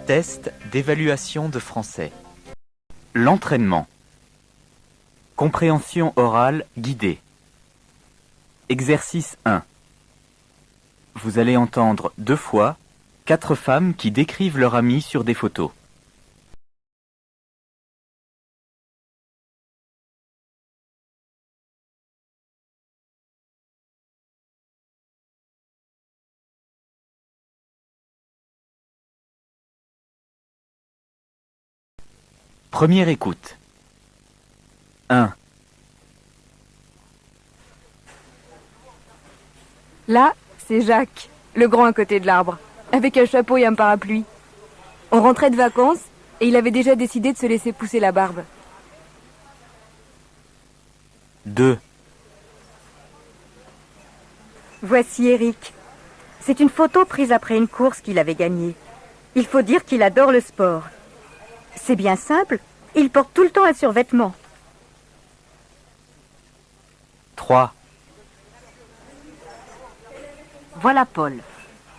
Test d'évaluation de français. L'entraînement. Compréhension orale guidée. Exercice 1. Vous allez entendre 2 fois 4 femmes qui décrivent leur ami sur des photos. Première écoute. 1. Là, c'est Jacques, le grand à côté de l'arbre, avec un chapeau et un parapluie. On rentrait de vacances et il avait déjà décidé de se laisser pousser la barbe. 2. Voici Eric. C'est une photo prise après une course qu'il avait gagnée. Il faut dire qu'il adore le sport. C'est bien simple, il porte tout le temps un survêtement. 3. Voilà Paul.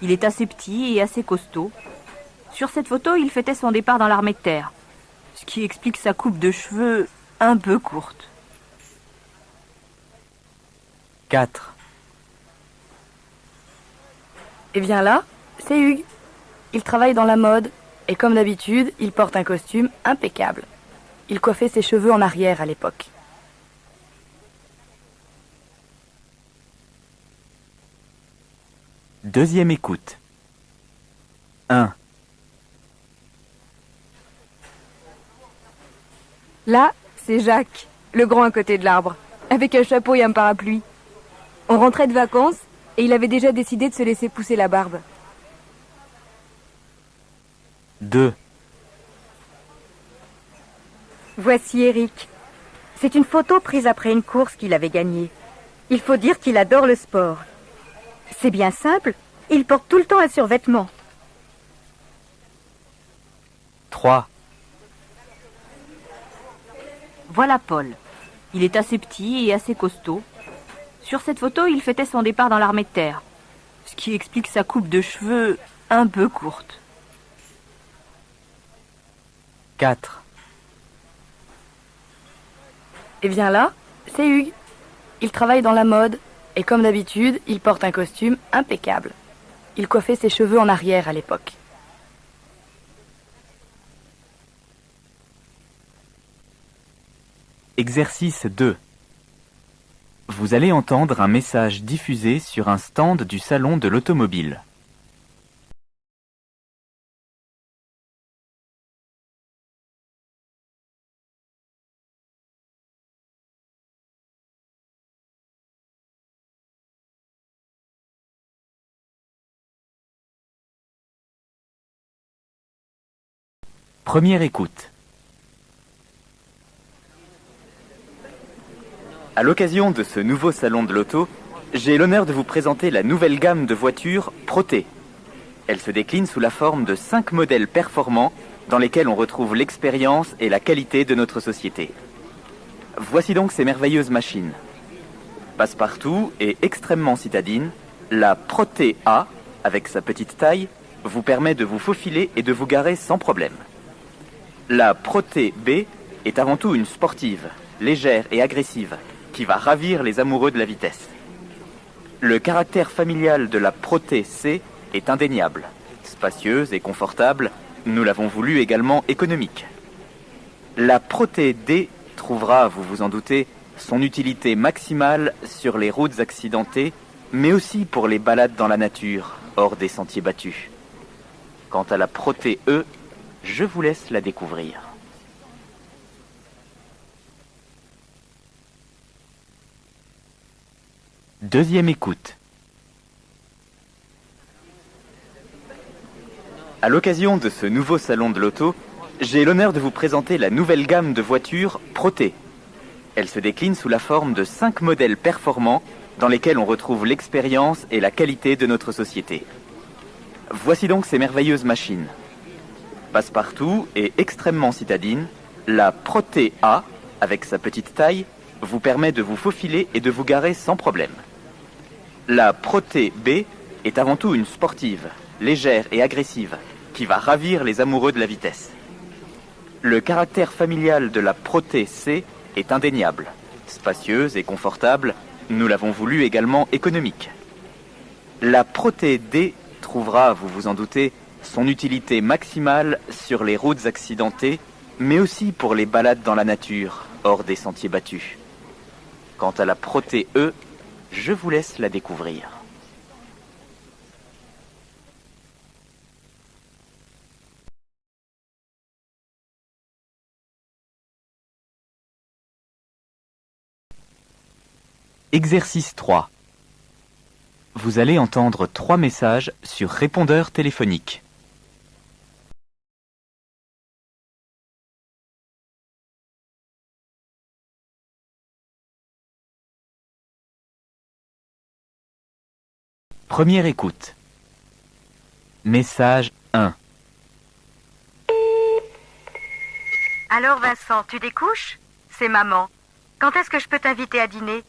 Il est assez petit et assez costaud. Sur cette photo, il fêtait son départ dans l'armée de terre, ce qui explique sa coupe de cheveux un peu courte. 4. Et bien là, c'est Hugues. Il travaille dans la mode et comme d'habitude, il porte un costume impeccable. Il coiffait ses cheveux en arrière à l'époque. Deuxième écoute. 1. Là, c'est Jacques, le grand à côté de l'arbre, avec un chapeau et un parapluie. On rentrait de vacances et il avait déjà décidé de se laisser pousser la barbe. 2. Voici Eric. C'est une photo prise après une course qu'il avait gagnée. Il faut dire qu'il adore le sport. C'est bien simple, il porte tout le temps un survêtement. 3. Voilà Paul. Il est assez petit et assez costaud. Sur cette photo, il fêtait son départ dans l'armée de terre, ce qui explique sa coupe de cheveux un peu courte. 4. Et bien là, c'est Hugues. Il travaille dans la mode et comme d'habitude, il porte un costume impeccable. Il coiffait ses cheveux en arrière à l'époque. Exercice 2. Vous allez entendre un message diffusé sur un stand du salon de l'automobile. Première écoute. À l'occasion de ce nouveau salon de l'auto, j'ai l'honneur de vous présenter la nouvelle gamme de voitures Proté. Elle se décline sous la forme de 5 modèles performants dans lesquels on retrouve l'expérience et la qualité de notre société. Voici donc ces merveilleuses machines. Passe-partout et extrêmement citadine, la Proté A, avec sa petite taille, vous permet de vous faufiler et de vous garer sans problème. La Proté B est avant tout une sportive, légère et agressive, qui va ravir les amoureux de la vitesse. Le caractère familial de la Proté C est indéniable. Spacieuse et confortable, nous l'avons voulu également économique. La Proté D trouvera, vous vous en doutez, son utilité maximale sur les routes accidentées, mais aussi pour les balades dans la nature, hors des sentiers battus. Quant à la Proté E, je vous laisse la découvrir. Deuxième écoute. À l'occasion de ce nouveau salon de l'auto, j'ai l'honneur de vous présenter la nouvelle gamme de voitures Proté. Elle se décline sous la forme de 5 modèles performants dans lesquels on retrouve l'expérience et la qualité de notre société. Voici donc ces merveilleuses machines. Passe-partout et extrêmement citadine, la Proté A, avec sa petite taille, vous permet de vous faufiler et de vous garer sans problème. La Proté B est avant tout une sportive, légère et agressive, qui va ravir les amoureux de la vitesse. Le caractère familial de la Proté C est indéniable. Spacieuse et confortable, nous l'avons voulu également économique. La Proté D trouvera, vous vous en doutez, son utilité maximale sur les routes accidentées, mais aussi pour les balades dans la nature, hors des sentiers battus. Quant à la Proté E, je vous laisse la découvrir. Exercice 3. Vous allez entendre 3 messages sur répondeur téléphonique. Première écoute. Message 1. Alors Vincent, tu découches? C'est maman. Quand est-ce que je peux t'inviter à dîner?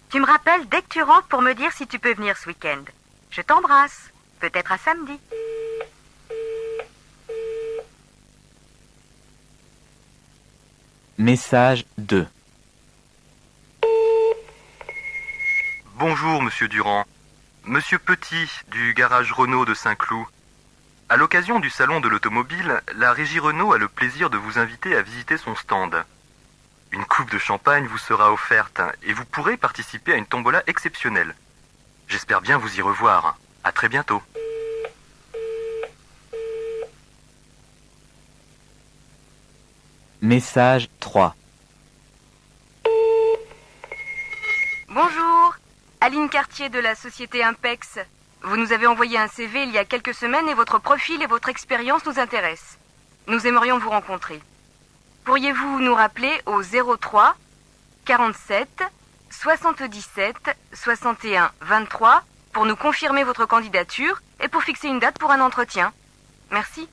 Tu me rappelles dès que tu rentres pour me dire si tu peux venir ce week-end. Je t'embrasse. Peut-être à samedi. Message 2. Bonjour, monsieur Durand. Monsieur Petit, du garage Renault de Saint-Cloud. À l'occasion du salon de l'automobile, la régie Renault a le plaisir de vous inviter à visiter son stand. Une coupe de champagne vous sera offerte et vous pourrez participer à une tombola exceptionnelle. J'espère bien vous y revoir. À très bientôt. Message 3. Bonjour. Aline Cartier de la société Impex. Vous nous avez envoyé un CV il y a quelques semaines et votre profil et votre expérience nous intéressent. Nous aimerions vous rencontrer. Pourriez-vous nous rappeler au 03 47 77 61 23 pour nous confirmer votre candidature et pour fixer une date pour un entretien? Merci.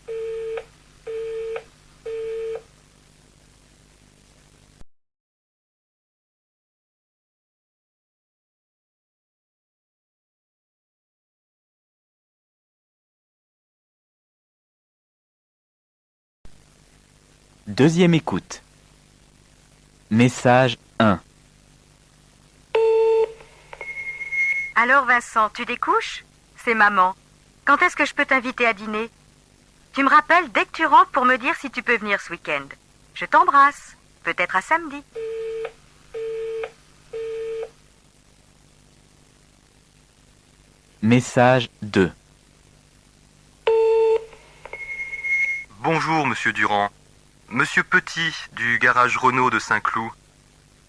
Deuxième écoute. Message 1. Alors Vincent, tu découches? C'est maman. Quand est-ce que je peux t'inviter à dîner? Tu me rappelles dès que tu rentres pour me dire si tu peux venir ce week-end. Je t'embrasse. Peut-être à samedi. Message 2. Bonjour, monsieur Durand. Monsieur Petit, du garage Renault de Saint-Cloud.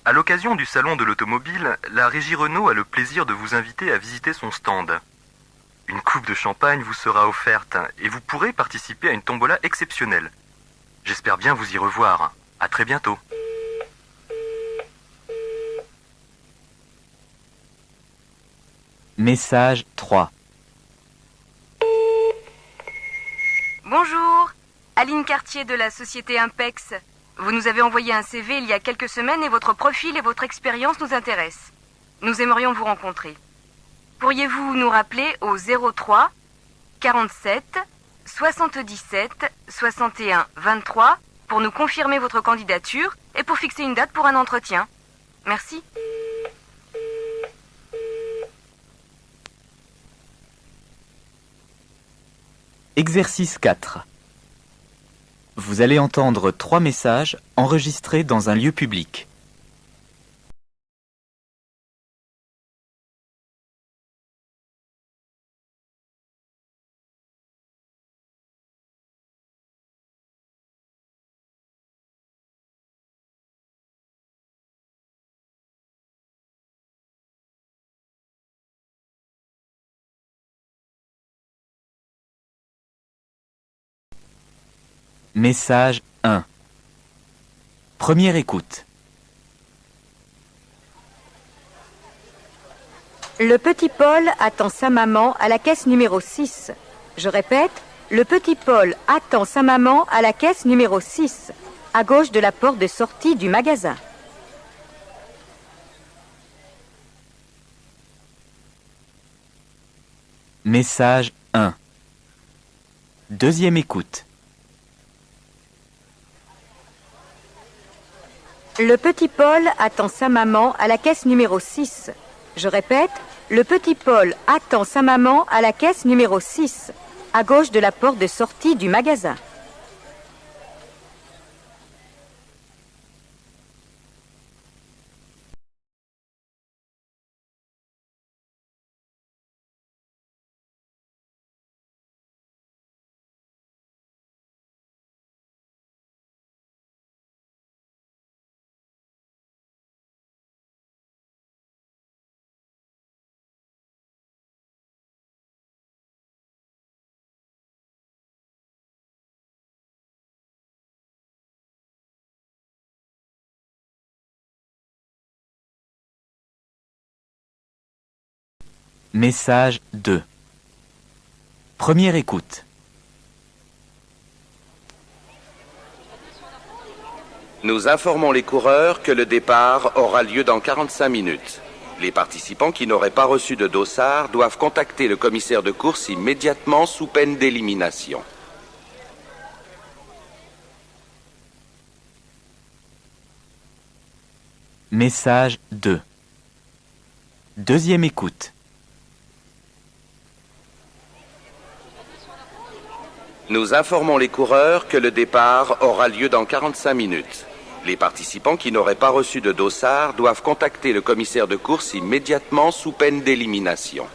À l'occasion du salon de l'automobile, la régie Renault a le plaisir de vous inviter à visiter son stand. Une coupe de champagne vous sera offerte et vous pourrez participer à une tombola exceptionnelle. J'espère bien vous y revoir. À très bientôt. Message 3. Bonjour. Aline Cartier de la société Impex. Vous nous avez envoyé un CV il y a quelques semaines et votre profil et votre expérience nous intéressent. Nous aimerions vous rencontrer. Pourriez-vous nous rappeler au 03 47 77 61 23 pour nous confirmer votre candidature et pour fixer une date pour un entretien? Merci. Exercice 4. Vous allez entendre 3 messages enregistrés dans un lieu public. Message 1. Première écoute. Le petit Paul attend sa maman à la caisse numéro 6. Je répète, le petit Paul attend sa maman à la caisse numéro 6, à gauche de la porte de sortie du magasin. Message 1. Deuxième écoute. Le petit Paul attend sa maman à la caisse numéro 6. Je répète, le petit Paul attend sa maman à la caisse numéro 6, à gauche de la porte de sortie du magasin. Message 2. Première écoute. Nous informons les coureurs que le départ aura lieu dans 45 minutes. Les participants qui n'auraient pas reçu de dossard doivent contacter le commissaire de course immédiatement sous peine d'élimination. Message 2. Deuxième écoute. Nous informons les coureurs que le départ aura lieu dans 45 minutes. Les participants qui n'auraient pas reçu de dossard doivent contacter le commissaire de course immédiatement sous peine d'élimination.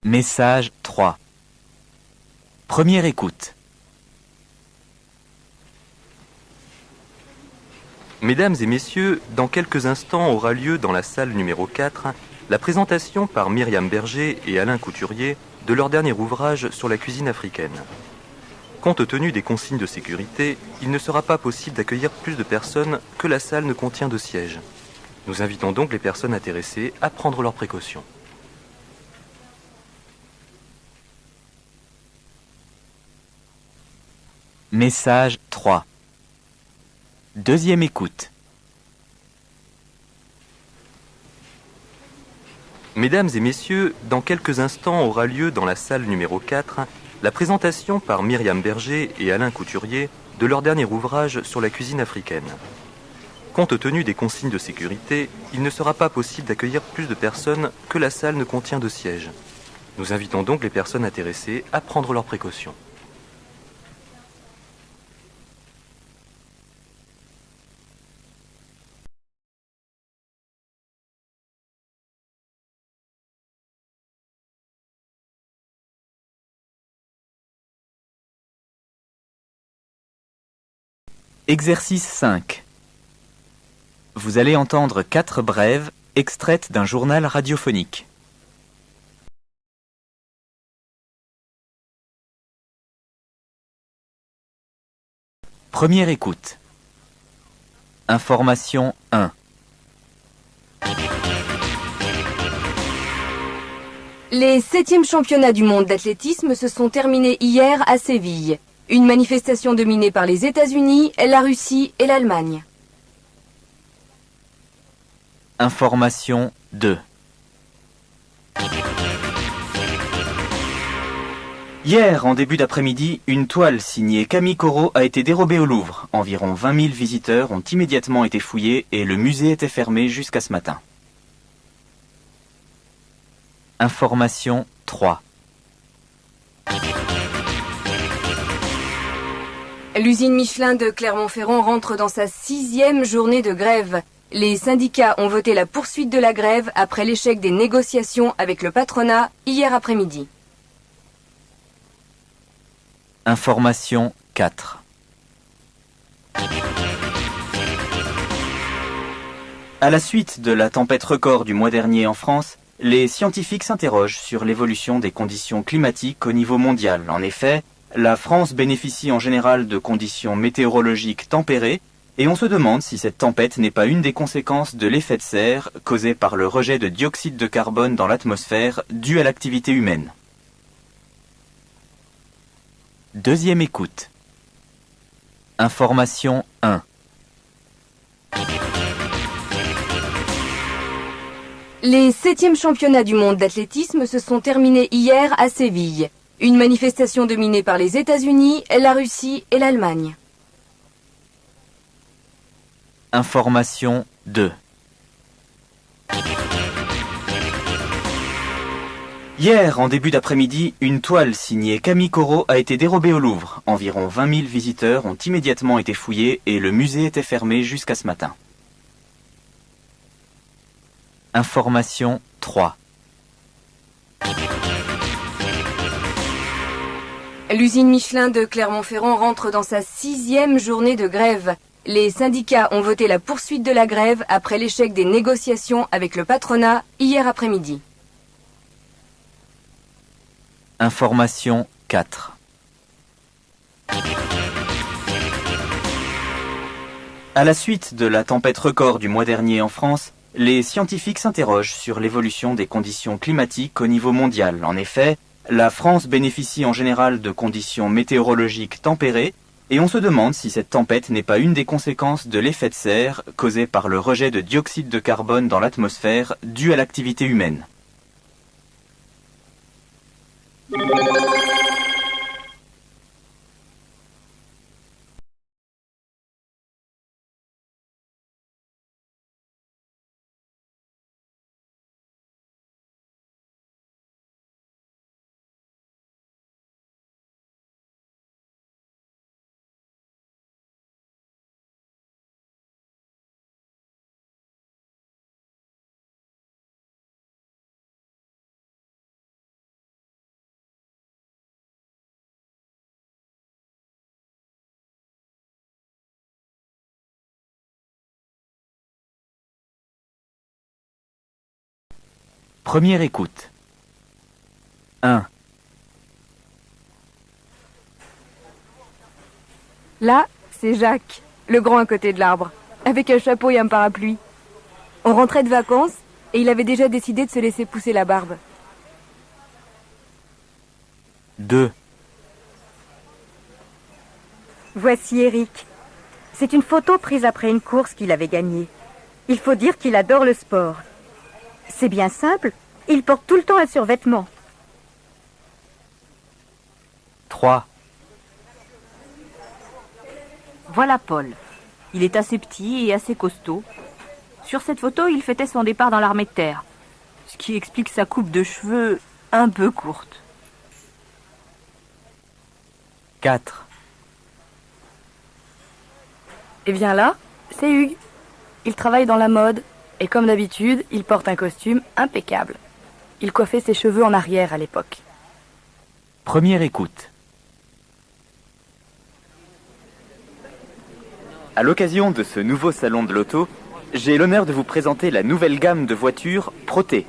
Message 3. Première écoute. Mesdames et messieurs, dans quelques instants aura lieu dans la salle numéro 4 la présentation par Myriam Berger et Alain Couturier de leur dernier ouvrage sur la cuisine africaine. Compte tenu des consignes de sécurité, il ne sera pas possible d'accueillir plus de personnes que la salle ne contient de sièges. Nous invitons donc les personnes intéressées à prendre leurs précautions. Message 3. Deuxième écoute. Mesdames et messieurs, dans quelques instants aura lieu dans la salle numéro 4 la présentation par Myriam Berger et Alain Couturier de leur dernier ouvrage sur la cuisine africaine. Compte tenu des consignes de sécurité, il ne sera pas possible d'accueillir plus de personnes que la salle ne contient de sièges. Nous invitons donc les personnes intéressées à prendre leurs précautions. Exercice 5. Vous allez entendre 4 brèves extraites d'un journal radiophonique. Première écoute. Information 1. Les 7e championnats du monde d'athlétisme se sont terminés hier à Séville. Une manifestation dominée par les États-Unis, la Russie et l'Allemagne. Information 2. Hier, en début d'après-midi, une toile signée Camille Corot a été dérobée au Louvre. Environ 20 000 visiteurs ont immédiatement été fouillés et le musée était fermé jusqu'à ce matin. Information 3. L'usine Michelin de Clermont-Ferrand rentre dans sa 6e journée de grève. Les syndicats ont voté la poursuite de la grève après l'échec des négociations avec le patronat hier après-midi. Information 4. À la suite de la tempête record du mois dernier en France, les scientifiques s'interrogent sur l'évolution des conditions climatiques au niveau mondial. En effet, la France bénéficie en général de conditions météorologiques tempérées, et on se demande si cette tempête n'est pas une des conséquences de l'effet de serre causé par le rejet de dioxyde de carbone dans l'atmosphère dû à l'activité humaine. Deuxième écoute. Information 1. Les 7e championnats du monde d'athlétisme se sont terminés hier à Séville. Une manifestation dominée par les États-Unis, la Russie et l'Allemagne. Information 2. Hier, en début d'après-midi, une toile signée Camille Corot a été dérobée au Louvre. Environ 20 000 visiteurs ont immédiatement été fouillés et le musée était fermé jusqu'à ce matin. Information 3. L'usine Michelin de Clermont-Ferrand rentre dans sa 6e journée de grève. Les syndicats ont voté la poursuite de la grève après l'échec des négociations avec le patronat hier après-midi. Information 4. À la suite de la tempête record du mois dernier en France, les scientifiques s'interrogent sur l'évolution des conditions climatiques au niveau mondial. En effet, la France bénéficie en général de conditions météorologiques tempérées, et on se demande si cette tempête n'est pas une des conséquences de l'effet de serre causé par le rejet de dioxyde de carbone dans l'atmosphère dû à l'activité humaine. Première écoute. 1. Là, c'est Jacques, le grand à côté de l'arbre, avec un chapeau et un parapluie. On rentrait de vacances et il avait déjà décidé de se laisser pousser la barbe. 2. Voici Eric. C'est une photo prise après une course qu'il avait gagnée. Il faut dire qu'il adore le sport. C'est bien simple, il porte tout le temps un survêtement. 3. Voilà Paul. Il est assez petit et assez costaud. Sur cette photo, il fêtait son départ dans l'armée de terre, ce qui explique sa coupe de cheveux un peu courte. 4. Et bien là, c'est Hugues. Il travaille dans la mode, et comme d'habitude, il porte un costume impeccable. Il coiffait ses cheveux en arrière à l'époque. Première écoute. À l'occasion de ce nouveau salon de l'auto, j'ai l'honneur de vous présenter la nouvelle gamme de voitures Proté.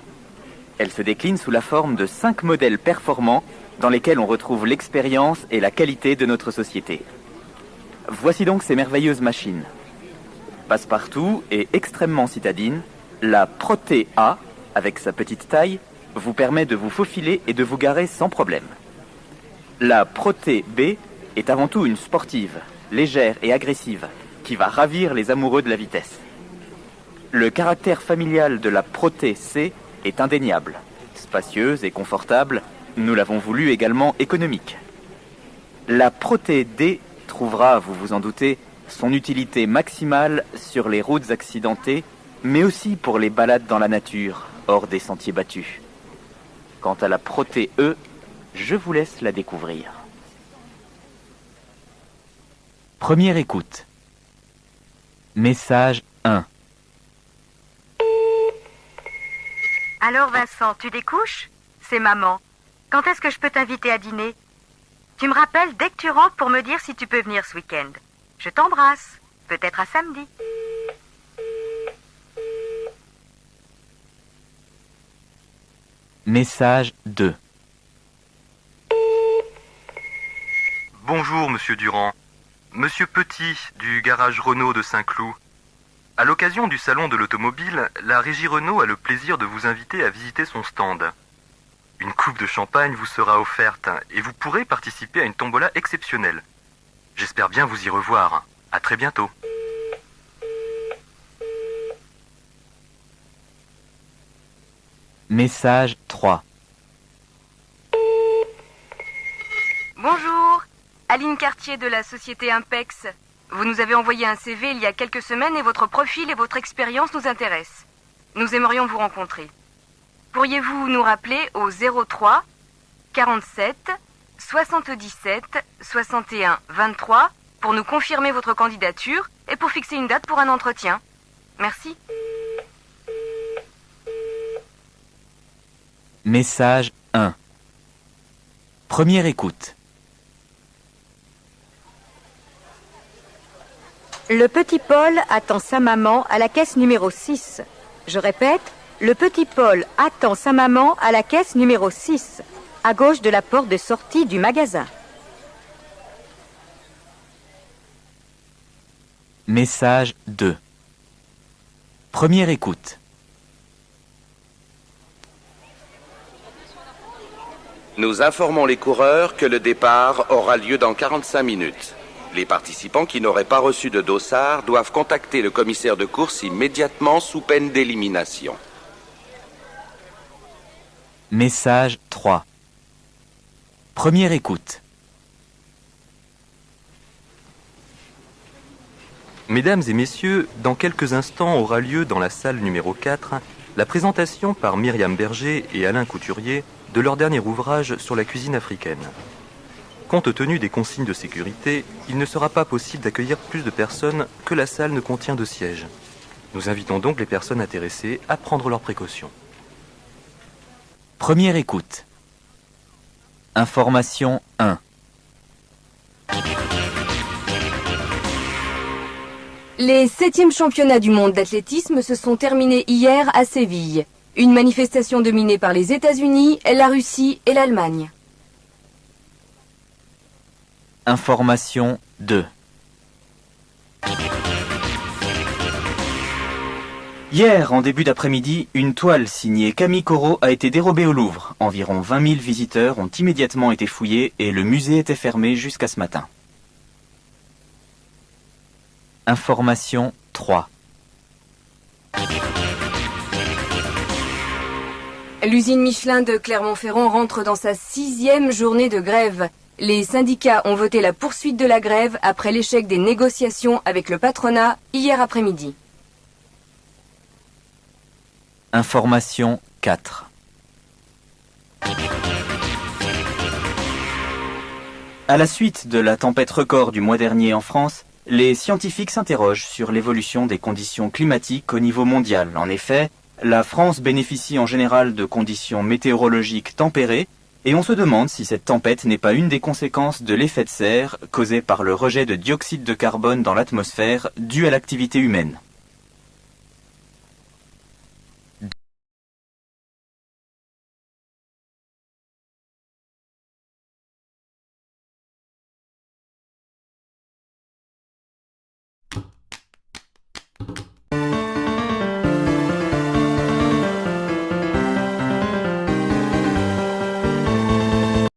Elle se décline sous la forme de 5 modèles performants dans lesquels on retrouve l'expérience et la qualité de notre société. Voici donc ces merveilleuses machines. Passe-partout et extrêmement citadine, la Proté A, avec sa petite taille, vous permet de vous faufiler et de vous garer sans problème. La Proté B est avant tout une sportive, légère et agressive, qui va ravir les amoureux de la vitesse. Le caractère familial de la Proté C est indéniable. Spacieuse et confortable, nous l'avons voulu également économique. La Proté D trouvera, vous vous en doutez, son utilité maximale sur les routes accidentées, mais aussi pour les balades dans la nature, hors des sentiers battus. Quant à la Proté E, je vous laisse la découvrir. Première écoute. Message 1. Alors Vincent, tu découches? C'est maman. Quand est-ce que je peux t'inviter à dîner? Tu me rappelles dès que tu rentres pour me dire si tu peux venir ce week-end. Je t'embrasse. Peut-être à samedi. Message 2. Bonjour, monsieur Durand. Monsieur Petit, du garage Renault de Saint-Cloud. À l'occasion du salon de l'automobile, la régie Renault a le plaisir de vous inviter à visiter son stand. Une coupe de champagne vous sera offerte et vous pourrez participer à une tombola exceptionnelle. J'espère bien vous y revoir. À très bientôt. Message 3. Bonjour, Aline Cartier de la société Impex. Vous nous avez envoyé un CV il y a quelques semaines et votre profil et votre expérience nous intéressent. Nous aimerions vous rencontrer. Pourriez-vous nous rappeler au 03 47 77 61 23 pour nous confirmer votre candidature et pour fixer une date pour un entretien? Merci. Message 1. Première écoute. Le petit Paul attend sa maman à la caisse numéro 6. Je répète, le petit Paul attend sa maman à la caisse numéro 6, à gauche de la porte de sortie du magasin. Message 2. Première écoute. Nous informons les coureurs que le départ aura lieu dans 45 minutes. Les participants qui n'auraient pas reçu de dossard doivent contacter le commissaire de course immédiatement sous peine d'élimination. Message 3. Première écoute. Mesdames et messieurs, dans quelques instants aura lieu dans la salle numéro 4 la présentation par Myriam Berger et Alain Couturier de leur dernier ouvrage sur la cuisine africaine. Compte tenu des consignes de sécurité, il ne sera pas possible d'accueillir plus de personnes que la salle ne contient de sièges. Nous invitons donc les personnes intéressées à prendre leurs précautions. Première écoute. Information 1. Les 7e championnats du monde d'athlétisme se sont terminés hier à Séville. Une manifestation dominée par les États-Unis, la Russie et l'Allemagne. Information 2. Hier, en début d'après-midi, une toile signée Camille Corot a été dérobée au Louvre. Environ 20 000 visiteurs ont immédiatement été fouillés et le musée était fermé jusqu'à ce matin. Information 3. L'usine Michelin de Clermont-Ferrand rentre dans sa 6e journée de grève. Les syndicats ont voté la poursuite de la grève après l'échec des négociations avec le patronat hier après-midi. Information 4. À la suite de la tempête record du mois dernier en France, les scientifiques s'interrogent sur l'évolution des conditions climatiques au niveau mondial. En effet, la France bénéficie en général de conditions météorologiques tempérées, et on se demande si cette tempête n'est pas une des conséquences de l'effet de serre causé par le rejet de dioxyde de carbone dans l'atmosphère dû à l'activité humaine.